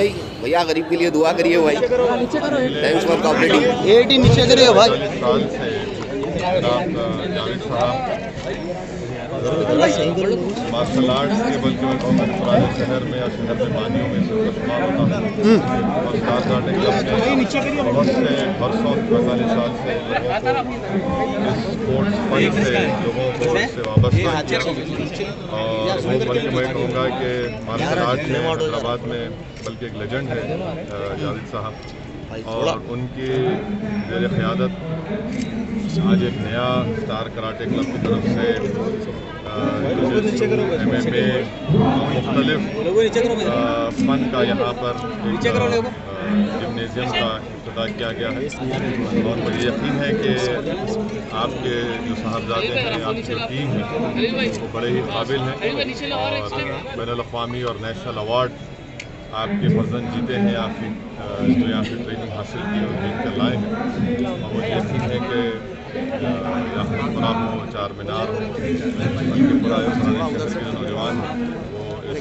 भाई, भैया गरीब के लिए दुआ करिए भाई। Thanks for cooperating. एटी नीचे करिए भाई। साल से जनाब जावेद साहब मार्शल आर्ट्स के बल्कि मैं कहूँगा कि पुराने शहर में या शहर में बानियों में से शुमार होता हूँ और स्टार गार्डन क्लब ने बहुत से बरसों 45 साल से लोगों को इस स्पोर्ट्स फंड से लोगों को इससे वाबस्ता किया। और वो बल्कि मैं कहूँगा कि मार्शल आर्ट में हैदराबाद में बल्कि एक लेजेंड है जावेद साहब, और उनकी ज़ेर क़यादत आज एक नया स्टार कराटे क्लब की तरफ से MMA मुख्तलिफ फ़न का यहाँ पर एक जिम्नेजियम का इफ्तिताह किया गया है। और मुझे यकीन है कि आपके जो साहबजादे हैं, आपकी जो टीम है, वो बड़े ही काबिल हैं और बैनुल-अक़वामी और नेशनल अवार्ड आपके फर्जन जीते हैं, आपकी जो यहाँ से ट्रेनिंग हासिल की और जीत कर लाए हैं। और मुझे यकीन है कि याफरा हो, चार मीनार हो, बल्कि पूरा पुराने शहर के जो नौजवान हैं वो इस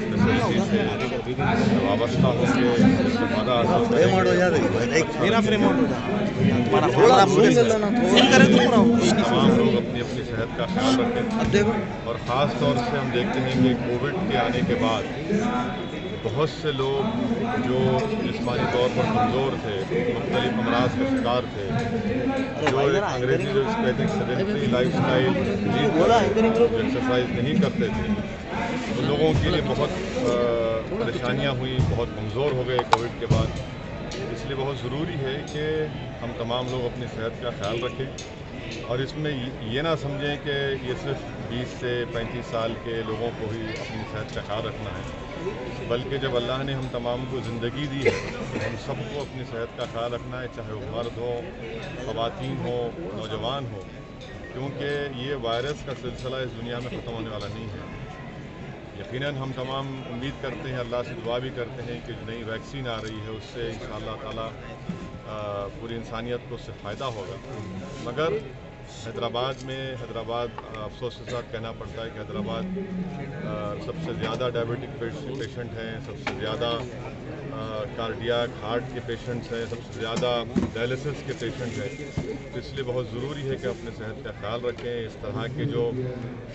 फैसिलिटी से वाबस्ता होंगे, इससे फ़ायदा हासिल करेंगे। तमाम लोग अपनी अपनी सेहत का ख्याल रखें और ख़ास तौर से हम देखते हैं कि कोविड के आने के बाद बहुत से लोग जो जिस्मानी तौर पर कमज़ोर थे, मुख्तलिफ अमराज का शिकार थे, जो एक अंग्रेज़ी जो कहते हैं सेडेंटरी लाइफ स्टाइल, जो एक्सरसाइज नहीं करते थे, उन लोगों के लिए बहुत परेशानियाँ हुई, बहुत कमज़ोर हो गए कोविड के बाद। इसलिए बहुत ज़रूरी है कि हम तमाम लोग अपनी सेहत का ख्याल रखें और इसमें ये ना समझें कि ये सिर्फ 20 से 35 साल के लोगों को ही अपनी सेहत का ख्याल रखना है, बल्कि जब अल्लाह ने हम तमाम को ज़िंदगी दी है तो हम सबको अपनी सेहत का ख्याल रखना है, चाहे वो मर्द हो, ख़वातीन हो, नौजवान हो, क्योंकि ये वायरस का सिलसिला इस दुनिया में ख़त्म होने वाला नहीं है। यकीनन हम तमाम उम्मीद करते हैं, अल्लाह से दुआ भी करते हैं कि जो नई वैक्सीन आ रही है उससे इंशाअल्लाह ताला पूरी इंसानियत को उससे फ़ायदा होगा। मगर हैदराबाद अफसोस के साथ कहना पड़ता है कि हैदराबाद सबसे ज़्यादा डायबिटिक पेशेंट हैं, सबसे ज़्यादा कार्डियक हार्ट के पेशेंट्स हैं, सबसे ज़्यादा डायलिसिस के पेशेंट हैं। तो इसलिए बहुत ज़रूरी है कि अपने सेहत का ख्याल रखें। इस तरह के जो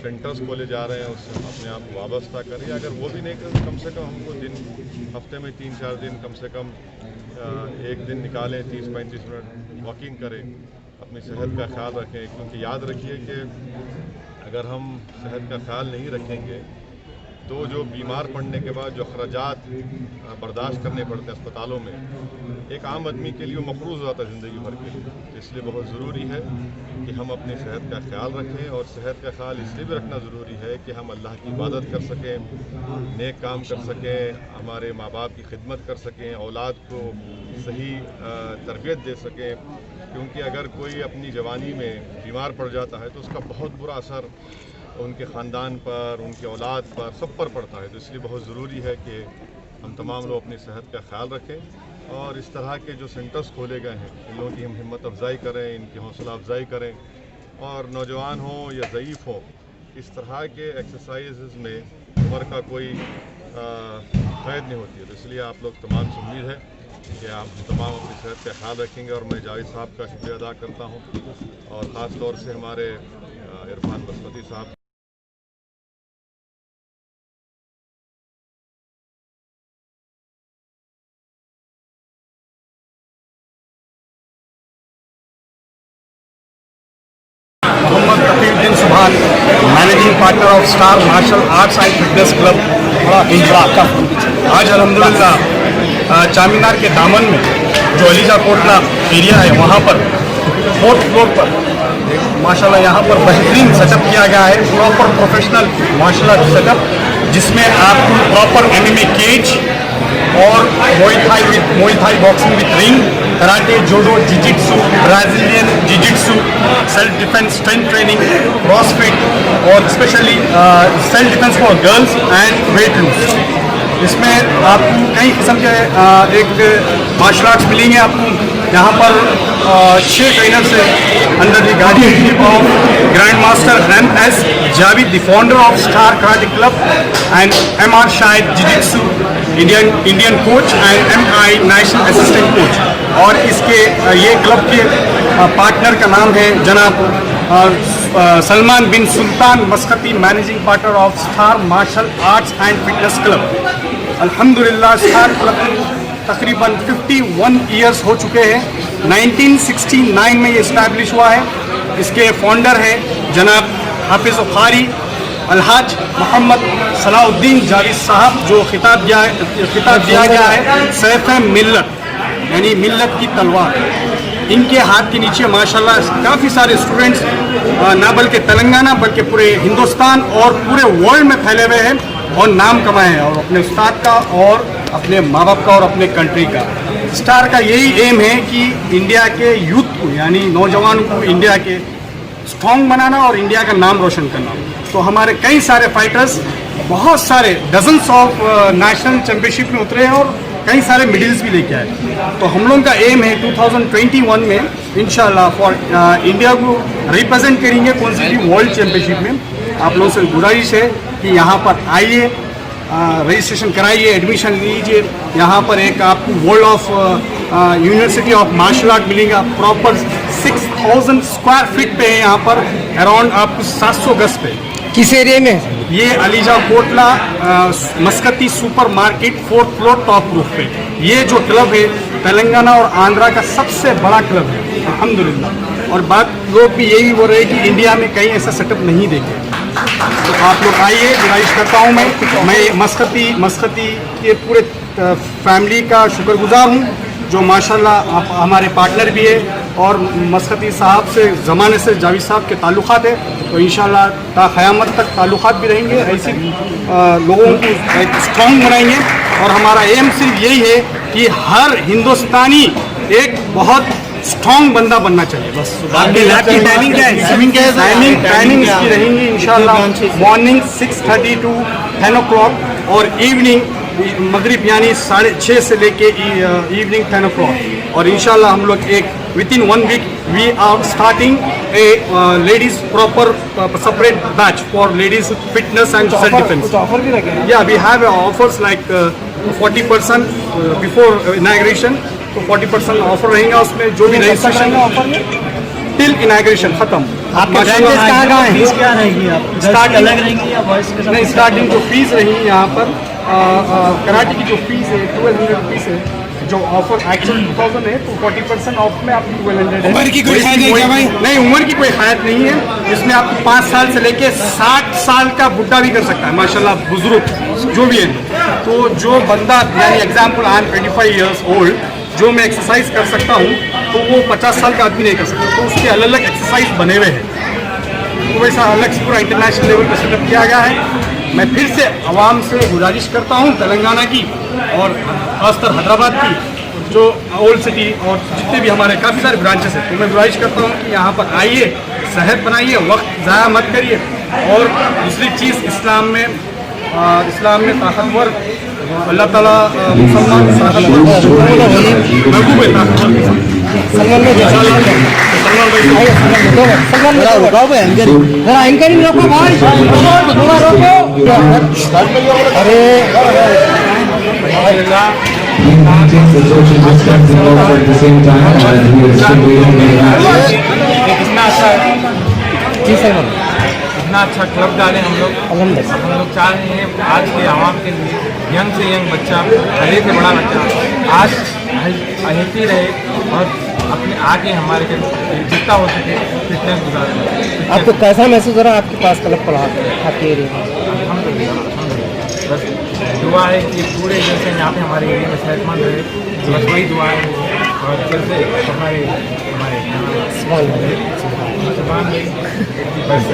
सेंटर्स खोले जा रहे हैं उससे अपने आप को वाबस्ता करें। अगर वो भी नहीं करें, कम से कम हमको हफ्ते में 3-4 दिन कम से कम एक दिन निकालें, 30-35 मिनट वॉकिंग करें, अपनी सेहत का ख्याल रखें। क्योंकि याद रखिए कि अगर हम सेहत का ख्याल नहीं रखेंगे तो जो बीमार पड़ने के बाद जो अखराजात बर्दाश्त करने पड़ते हैं अस्पतालों में, एक आम आदमी के लिए वो मफरूज़ हो जाता है ज़िंदगी भर के लिए। इसलिए बहुत ज़रूरी है कि हम अपनी सेहत का ख्याल रखें और सेहत का ख्याल इसलिए भी रखना ज़रूरी है कि हम अल्लाह की इबादत कर सकें, नेक काम कर सकें, हमारे माँ बाप की खिदमत कर सकें, औलाद को सही तरबियत दे सकें। क्योंकि अगर कोई अपनी जवानी में बीमार पड़ जाता है तो उसका बहुत बुरा असर उनके ख़ानदान पर, उनके औलाद पर, सब पर पड़ता है। तो इसलिए बहुत ज़रूरी है कि हम तमाम लोग अपनी सेहत का ख्याल रखें और इस तरह के जो सेंटर्स खोले गए हैं इन लोगों की हम हिम्मत अफजाई करें, इनकी हौसला अफजाई करें। और नौजवान हो या ज़ईफ़ हो, इस तरह के एक्सरसाइज में उम्र का कोई क़ैद नहीं होती है। तो इसलिए आप लोग तमाम से उम्मीद है कि आप तमाम अपनी सेहत का ख्याल रखेंगे। और मैं जावेद साहब का शुक्रिया अदा करता हूँ और ख़ास तौर से हमारे इरफान बसमती साहब। Subhan, managing partner of star martial arts and fitness club Indira. आज अल्हम्दुलिल्लाह चामीनार के दामन में जो अलीजा कोटला एरिया है वहाँ पर 4th फ्लोर पर माशाल्लाह यहाँ पर बेहतरीन सेटअप किया गया है, proper professional martial art setup, जिसमें आपको प्रॉपर MMA केज और Muay Thai boxing with ring, karate, judo, jiujitsu, Brazilian jiujitsu, self defence, strength training, CrossFit और specially self defence for girls and weight lose. इसमें आपको कई किस्म के एक मार्शल आर्ट्स मिलेंगे आपको। यहाँ पर 6 ट्रेनर से under the guidelines of grand master MS Javed, the founder of star karate club, and MR Shahid jiujitsu Indian coach and MI national assistant coach. और इसके ये क्लब के पार्टनर का नाम है जनाब Salman bin Sultan Maskati, managing partner of star martial arts and fitness club. अल्हम्दुलिल्लाह star club तकरीबन 51 ईयर्स हो चुके हैं। 1969 में ये इस्टेब्लिश हुआ है। इसके फाउंडर हैं जनाब हाफिज़ कारी अलहाज मोहम्मद सलाउद्दीन जावेद साहब, जो खिताब दिया गया है सैफ मिल्लत, यानी मिल्लत की तलवार। इनके हाथ के नीचे माशाल्लाह काफ़ी सारे स्टूडेंट्स ना बल्कि तेलंगाना बल्कि पूरे हिंदुस्तान और पूरे वर्ल्ड में फैले हुए हैं और नाम कमाए हैं, और अपने उस्ताद का और अपने माँ बाप का और अपने कंट्री का। स्टार का यही एम है कि इंडिया के यूथ को, यानी नौजवानों को इंडिया के स्ट्रॉन्ग बनाना और इंडिया का नाम रोशन करना। तो हमारे कई सारे फाइटर्स बहुत सारे डजन्स ऑफ नेशनल चैम्पियनशिप में उतरे हैं और कई सारे मेडल्स भी लेके आए। तो हम लोगों का एम है 2021 में इंशाल्लाह फॉर इंडिया को रिप्रेजेंट करेंगे कौन सी भी वर्ल्ड चैम्पियनशिप में। आप लोगों से गुजारिश है कि यहाँ पर आइए, रजिस्ट्रेशन कराइए, एडमिशन लीजिए। यहाँ पर एक आपको world of university of martial art मिलेगा, प्रॉपर 6000 स्क्वायर फीट पे है। यहाँ पर अराउंड आपको 700 गज पे। किस एरिया में? ये Alija Kotla Maskati super market 4th floor top roof पे। ये जो क्लब है तेलंगाना और आंध्रा का सबसे बड़ा क्लब है अल्हम्दुलिल्लाह। और बात लोग भी यही बोल रहे हैं कि इंडिया में कहीं ऐसा सेटअप नहीं देखे। तो आप लोग आइए, गुजारिश करता हूँ मैं मस्कती के पूरे फैमिली का शुक्रगुजार हूँ, जो माशाल्लाह आप हमारे पार्टनर भी है और मस्कती साहब से ज़माने से जावेद साहब के ताल्लुक़ात है। तो इंशाल्लाह ता क़यामत तक ताल्लुक़ात भी रहेंगे, ऐसे लोगों को एक स्ट्रॉन्ग बनाएंगे। और हमारा एम सिर्फ यही है कि हर हिंदुस्तानी एक बहुत स्ट्रॉन्ग बंदा बनना चाहिए। बस आपकी लैब की टाइमिंग क्या है? टाइमिंग इसकी रहेंगी इंशाल्लाह मॉर्निंग 6:30 to 10 o'clock और इवनिंग मगरिब यानी 6:30 से लेके इवनिंग 10 o'clock। और इंशाल्लाह हम लोग एक within 1 week we are starting a ladies proper separate batch for ladies fitness and self defense. Offer भी रखे हैं? Yeah, we have offers like 40% before inauguration, तो 40% ऑफर रहेगा उसमें। जो भी रजिस्ट्रेशन ऑफर में टिल इनॉग्रेशन खत्म। आपके ब्रांचेस कहाँ हैं? फीस क्या रहेगी? आप स्टार्टिंग अलग रहेंगी या बॉयज के साथ? नहीं, स्टार्टिंग जो फीस रहेगी यहाँ पर कराटे की जो फीस है 1200 रुपीज़ है। जो ऑफर एक्चुअल 2000 है, तो 40% ऑफ में आपको 1200 है। उम्र की कोई हैद है क्या भाई? नहीं, उम्र की कोई हैद नहीं है। इसमें आपको 5 साल से लेके 60 साल का बुढ़ा भी कर सकता है माशाल्लाह, बुजुर्ग जो भी है। तो जो बंदा यानी example I am 25 years old, जो मैं एक्सरसाइज कर सकता हूँ तो वो 50 साल का आदमी नहीं कर सकता। तो उसके अलग अलग एक्सरसाइज बने हुए हैं, तो वैसा अलग से पूरा इंटरनेशनल लेवल पर सेटअप किया गया है। मैं फिर से आवाम से गुजारिश करता हूँ तेलंगाना की और खासकर हैदराबाद की, जो ओल्ड सिटी और जितने भी हमारे काफ़ी सारे ब्रांचेस हैं, तो मैं गुजारिश करता हूँ कि यहाँ पर आइए, सेहत बनाइए, वक्त ज़ाया मत करिए। और दूसरी चीज़ इस्लाम में ताकतवर अल्लाह ताला मुसलमान ताकतवर महबूब है, ताकतवर एंकरिंग रखो भाई, थोड़ा रोको। अरे कितना अच्छा है, जी सर, इतना अच्छा क्लब डाले हम लोग चाह रहे हैं आज के आवाम के लिए, यंग से यंग बच्चा, बड़े से बड़ा बच्चा आज हेल्थी रहे और अपने आगे हमारे जितना हो सके फिटनेस गुजारे। आपको कैसा महसूस हो रहा है आपके पास क्लब पर आपके एरिया में? बस दुआ है कि पूरे जैसे यहाँ पे हमारे एरिया में सेहतमंद रहे, बस वही दुआ है। और जैसे हमारे जुबान में बस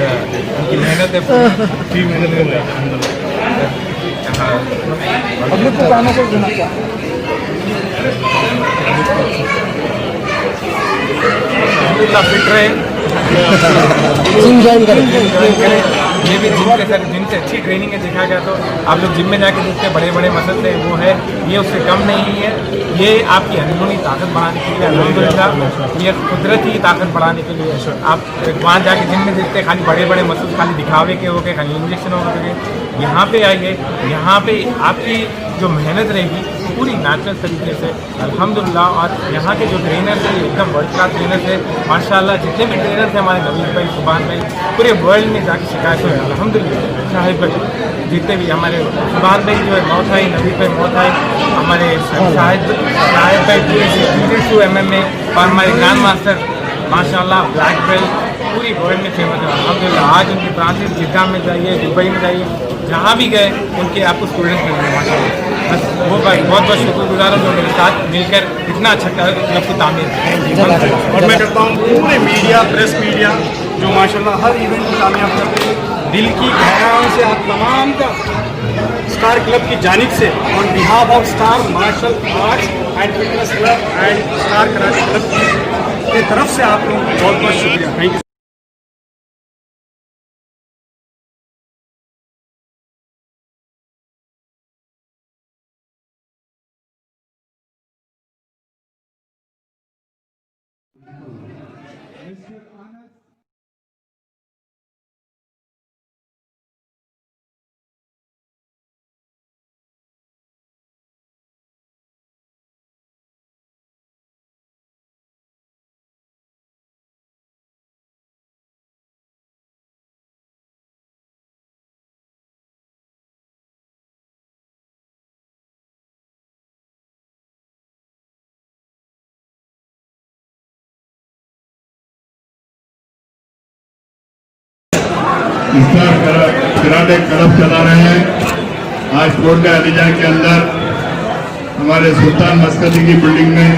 उनकी मेहनत है, पूरी मेहनत फिट रहे, जिम ज्वाइन करें। ये भी जिम के साथ जिम से अच्छी ट्रेनिंग है। देखा गया तो आप लोग जिम में जाके देखते हैं बड़े बड़े मसल है, वो है, ये उससे कम नहीं है। ये आपकी अंदरूनी ताकत बढ़ाने के लिए, अल्हम्दुलिल्लाह ये कुदरती ताकत बढ़ाने के लिए। आप वहाँ जाके जिम में देखते हैं खाली बड़े बड़े मसल, खाली दिखावे के हो गए, खाली इंजेक्शन हो गए। यहाँ पे आइए, यहाँ पे आपकी जो मेहनत रहेगी पूरी नेचुरल तरीके से अल्हम्दुलिल्लाह। और यहाँ के जो ट्रेनर्स हैं एकदम वर्ल्ड क्लास ट्रेनर्स हैं माशाल्लाह। जितने भी ट्रेनर्स हैं हमारे नवीद भाई, सुभान भाई, पूरे वर्ल्ड में जाके शिकायत हुई अल्हम्दुलिल्लाह। साहिब भाई जितने भी हमारे सुभान भाई जो है मौत आई, नवीद भाई मौत आई, हमारे साहिब भाई पूरे MMA और हमारे ग्रैंड मास्टर माशाल्लाह ब्लैक बेल्ट पूरी वर्ल्ड में फेमस है अल्हम्दुलिल्लाह। आज उनकी ब्रांचेस जिद्दा में जाइए, दुबई में जाइए, जहाँ भी गए उनके आपको स्टूडेंट्स मिलेंगे माशाल्लाह। बस वो भाई बहुत बहुत शुक्रगुजार हूँ जो मेरे साथ मिलकर इतना अच्छा क्लब की तामीर। और मैं करता हूँ पूरे मीडिया, प्रेस मीडिया जो माशाल्लाह हर इवेंट को कामयाब करते हैं। दिल की गहराइयों से आप तमाम का स्टार क्लब की जानिब से on behalf of star martial arts and fitness club and star karate club की तरफ से आप लोगों को बहुत बहुत शुक्रिया। Thank you. Star karate club चला रहे हैं। आज कोट अलीजा के अंदर हमारे सुल्तान मस्कती की बिल्डिंग में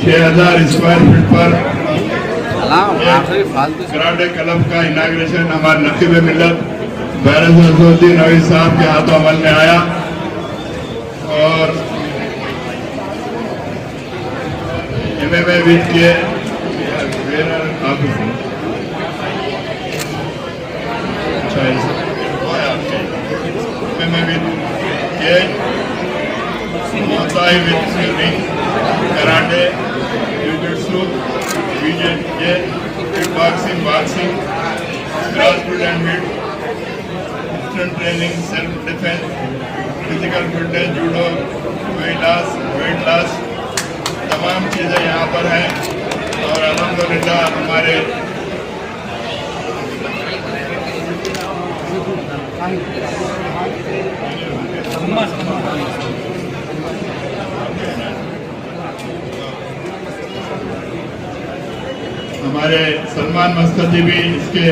6000 स्क्वायर फीट पर कराटे क्लब का इनाग्रेशन हमारे नकीब मिल्लत बैरस नसरुद्दीन नवीद साहब के हाथों अमल में आया। और MMA विद के karate, jiu-jitsu, BJJ, kickboxing, boxing, grassroots and mid, instant training, self defense, physical fitness, judo, weight loss, तमाम चीजें यहाँ पर हैं। और अल्हम्दुलिल्लाह हमारे सलमान मस्कती भी इसके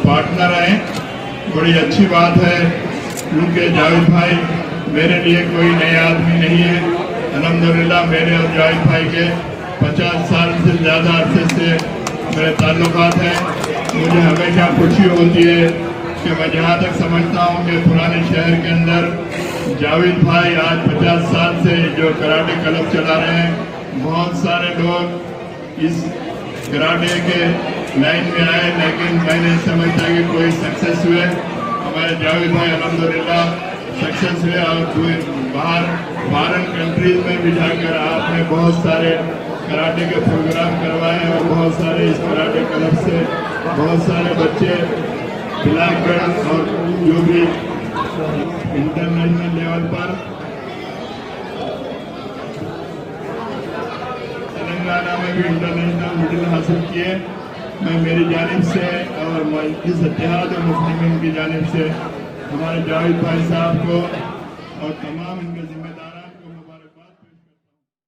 पार्टनर हैं। बड़ी अच्छी बात है क्योंकि जावेद भाई मेरे लिए कोई नए आदमी नहीं है। अल्हम्दुलिल्लाह मेरे और जावेद भाई के 50 साल से ज़्यादा अरसे से मेरे ताल्लुकात हैं। मुझे हमेशा खुशी होती है कि मैं जहाँ तक समझता हूँ कि पुराने शहर के अंदर जावेद भाई आज 50 साल से जो कराटे क्लब चला रहे हैं। बहुत सारे लोग इस कराटे के लाइन में आए लेकिन मैं नहीं समझता कि कोई सक्सेस हुए। हमारे जावेद भाई अल्हम्दुलिल्लाह सक्सेस हुए और बाहर फॉरेन कंट्रीज में भी जाकर आपने बहुत सारे कराटे के प्रोग्राम करवाए और बहुत सारे इस कराटे क्लब से बहुत सारे बच्चे ब्लैक बेल्ट और जो भी इंटरनेशनल लेवल पर तेलंगाना में भी इंटरनेशनल मेडल हासिल किए। मैं मेरी जानिब से और मजलिस इत्तेहाद मुस्लिमीन की जानिब से हमारे जावेद भाई साहब को और तमाम इनके